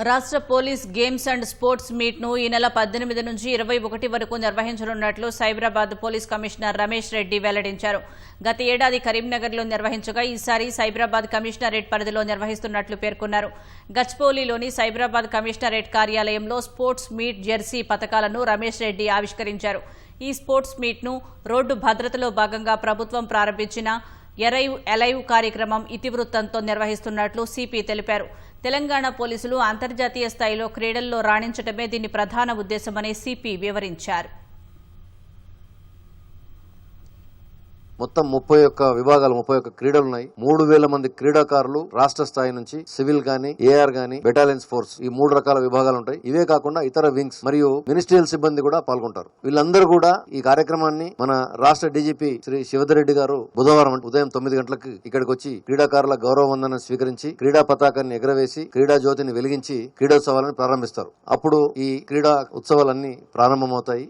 రాష్ట్ర police games and sports meet ను ఈ నెల 18 నుంచి 21 వరకు నిర్వహించనున్నట్లు సైబరాబాద్ పోలీస్ కమిషనర్ రమేష్ రెడ్డి వెల్లడించారు. గత ఏడాది కరీంనగర్లో నిర్వహించగా ఈసారి సైబరాబాద్ కమిషనరేట్ పరిధిలో నిర్వహిస్తున్నట్లు పేర్కొన్నారు. గచ్పౌలిలోని సైబరాబాద్ కమిషనరేట్ కార్యాలయంలో స్పోర్ట్స్ మీట్ జెర్సీ పతాకాలను రమేష్ రెడ్డి ఆవిష్కరించారు. ఈ స్పోర్ట్స్ మీట్ ను రోడ్డు భద్రతలో భాగంగా ప్రభుత్వం ప్రారంభించిన ఎరైవ్ ఎలైవ్ కార్యక్రమం ఇతివృత్తంతో నిర్వహిస్తున్నట్లు సిపి తెలిపారు. తెలంగాణ పోలీసులు అంతర్జాతీయ స్థాయిలో క్రీడల్లో రాణించడమే దీని ప్రధాన ఉద్దేశమని సిపి వివరించారు. మొత్తం 31 విభాగాలు 31 క్రీడలు ఉన్నాయి. 3000 మంది క్రీడాకారులు రాష్ట్ర స్థాయి నుంచి సివిల్ గానీ ఏఆర్ గానీ బెటాలియన్స్ ఫోర్స్ ఈ 3 రకాల విభాగాలు ఉంటాయి. ఇవే కాకుండా ఇతర వింగ్స్ మరియు మినిస్ట్రియల్ సిబ్బంది కూడా పాల్గొంటారు. వీళ్ళందరూ కూడా ఈ కార్యక్రమాన్ని మన రాష్ట్ర డీజీపీ శ్రీ శివధరెడ్డి గారు బుధవారం ఉదయం 9 గంటలకు ఇక్కడికి వచ్చి క్రీడాకారుల గౌరవ వందనం స్వీకరించి క్రీడా పతాకాన్ని ఎగరవేసి క్రీడా జ్యోతిని వెలిగించి క్రీడోత్సవాలను ప్రారంభిస్తారు. అప్పుడు ఈ క్రీడా ఉత్సవాలన్నీ ప్రారంభమవుతాయి.